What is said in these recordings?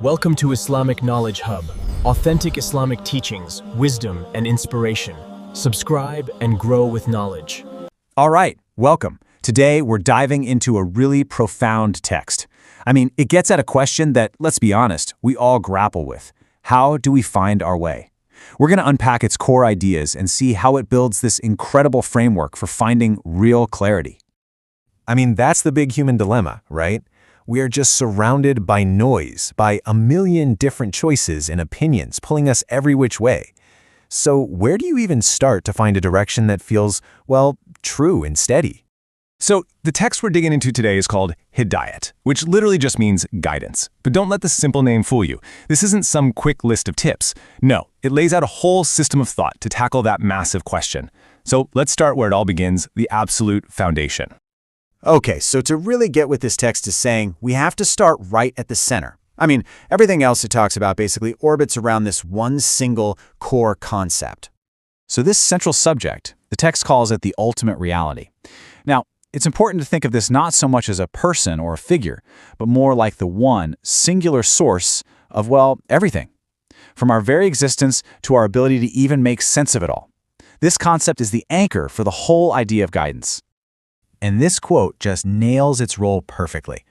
Welcome to Islamic Knowledge Hub, authentic Islamic teachings, wisdom, and inspiration. Subscribe and grow with knowledge. All right, welcome. Today, we're diving into a really profound text. It gets at a question that, let's be honest, we all grapple with. How do we find our way? We're going to unpack its core ideas and see how it builds this incredible framework for finding real clarity. That's the big human dilemma, right? We are just surrounded by noise, by a million different choices and opinions pulling us every which way. So where do you even start to find a direction that feels, true and steady? So the text we're digging into today is called Hidayat, which literally just means guidance. But don't let the simple name fool you. This isn't some quick list of tips. No, it lays out a whole system of thought to tackle that massive question. So let's start where it all begins, the absolute foundation. Okay, so to really get what this text is saying, we have to start right at the center. Everything else it talks about basically orbits around this one single core concept. So this central subject, the text calls it the ultimate reality. Now, it's important to think of this not so much as a person or a figure, but more like the one singular source of, everything. From our very existence to our ability to even make sense of it all. This concept is the anchor for the whole idea of guidance. And this quote just nails its role perfectly.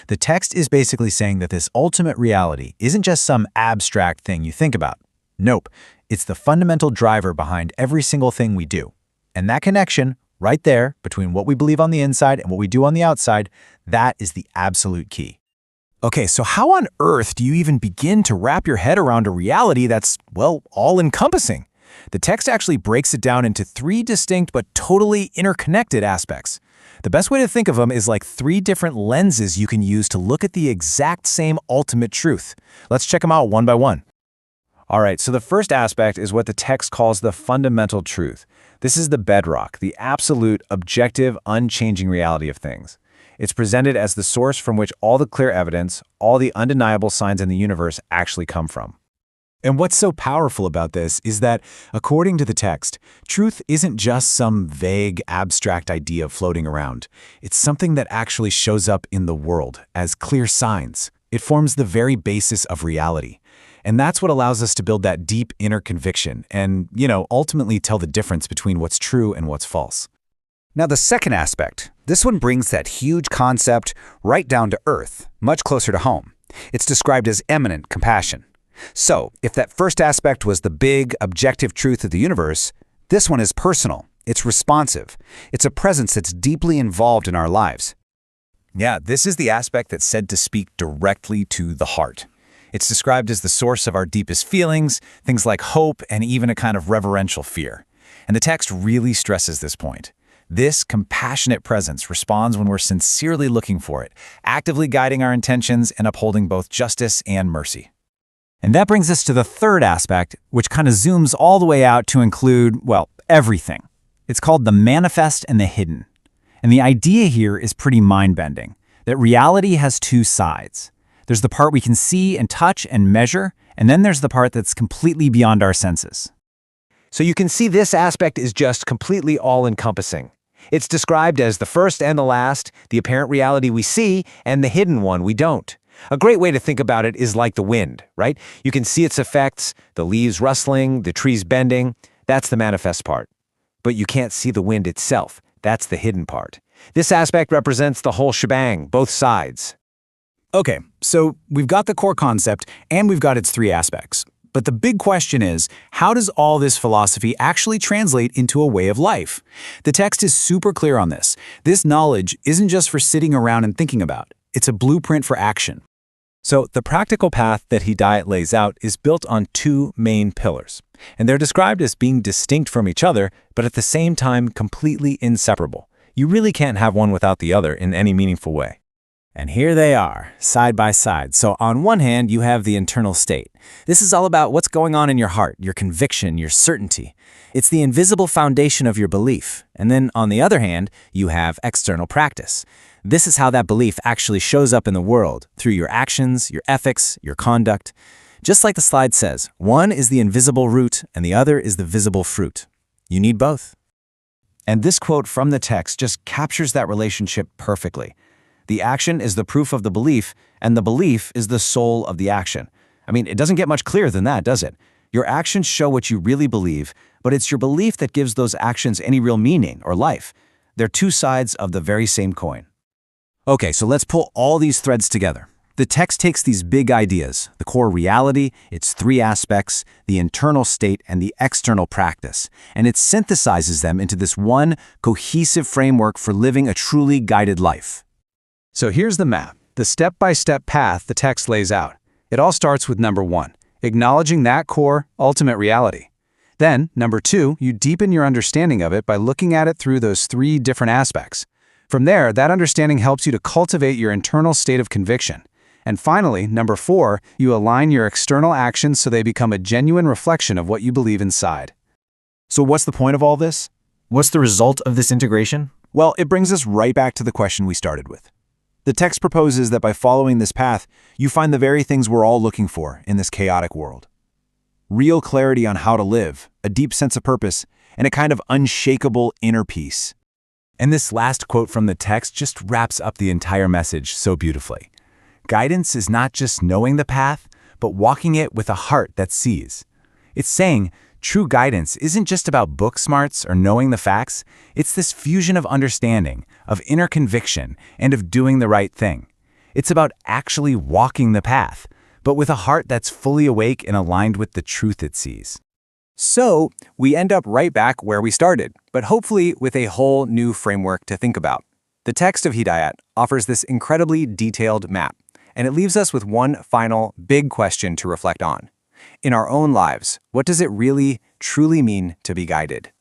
The text is basically saying that this ultimate reality isn't just some abstract thing you think about. Nope, it's the fundamental driver behind every single thing we do. And that connection, right there, between what we believe on the inside and what we do on the outside, that is the absolute key. Okay, so how on earth do you even begin to wrap your head around a reality that's, all-encompassing? The text actually breaks it down into three distinct but totally interconnected aspects. The best way to think of them is like three different lenses you can use to look at the exact same ultimate truth. Let's check them out one by one. All right, so the first aspect is what the text calls the fundamental truth. This is the bedrock, the absolute, objective, unchanging reality of things. It's presented as the source from which all the clear evidence, all the undeniable signs in the universe actually come from. And what's so powerful about this is that, according to the text, truth isn't just some vague, abstract idea floating around. It's something that actually shows up in the world as clear signs. It forms the very basis of reality. And that's what allows us to build that deep inner conviction and, ultimately tell the difference between what's true and what's false. Now, the second aspect, this one brings that huge concept right down to earth, much closer to home. It's described as eminent compassion. So, if that first aspect was the big, objective truth of the universe, this one is personal. It's responsive. It's a presence that's deeply involved in our lives. Yeah, this is the aspect that's said to speak directly to the heart. It's described as the source of our deepest feelings, things like hope, and even a kind of reverential fear. And the text really stresses this point. This compassionate presence responds when we're sincerely looking for it, actively guiding our intentions and upholding both justice and mercy. And that brings us to the third aspect, which kind of zooms all the way out to include, everything. It's called the manifest and the hidden. And the idea here is pretty mind-bending, that reality has two sides. There's the part we can see and touch and measure, and then there's the part that's completely beyond our senses. So you can see this aspect is just completely all-encompassing. It's described as the first and the last, the apparent reality we see, and the hidden one we don't. A great way to think about it is like the wind, right? You can see its effects, the leaves rustling, the trees bending. That's the manifest part. But you can't see the wind itself. That's the hidden part. This aspect represents the whole shebang, both sides. Okay, so we've got the core concept and we've got its three aspects. But the big question is, how does all this philosophy actually translate into a way of life? The text is super clear on this. This knowledge isn't just for sitting around and thinking about. It's a blueprint for action. So the practical path that Hidayat lays out is built on two main pillars. And they're described as being distinct from each other, but at the same time completely inseparable. You really can't have one without the other in any meaningful way. And here they are, side by side. So on one hand, you have the internal state. This is all about what's going on in your heart, your conviction, your certainty. It's the invisible foundation of your belief. And then on the other hand, you have external practice. This is how that belief actually shows up in the world, through your actions, your ethics, your conduct. Just like the slide says, one is the invisible root and the other is the visible fruit. You need both. And this quote from the text just captures that relationship perfectly. The action is the proof of the belief, and the belief is the soul of the action. I mean, it doesn't get much clearer than that, does it? Your actions show what you really believe, but it's your belief that gives those actions any real meaning or life. They're two sides of the very same coin. Okay, so let's pull all these threads together. The text takes these big ideas, the core reality, its three aspects, the internal state, and the external practice, and it synthesizes them into this one cohesive framework for living a truly guided life. So here's the map, the step-by-step path the text lays out. It all starts with number 1, acknowledging that core, ultimate reality. Then, number 2, you deepen your understanding of it by looking at it through those 3 different aspects. From there, that understanding helps you to cultivate your internal state of conviction. And finally, number 4, you align your external actions so they become a genuine reflection of what you believe inside. So what's the point of all this? What's the result of this integration? Well, it brings us right back to the question we started with. The text proposes that by following this path, you find the very things we're all looking for in this chaotic world. Real clarity on how to live, a deep sense of purpose, and a kind of unshakable inner peace. And this last quote from the text just wraps up the entire message so beautifully. Guidance is not just knowing the path, but walking it with a heart that sees. It's saying true guidance isn't just about book smarts or knowing the facts. It's this fusion of understanding, of inner conviction, and of doing the right thing. It's about actually walking the path, but with a heart that's fully awake and aligned with the truth it sees. So, we end up right back where we started, but hopefully with a whole new framework to think about. The text of Hidayat offers this incredibly detailed map, and it leaves us with one final big question to reflect on. In our own lives, what does it really, truly mean to be guided?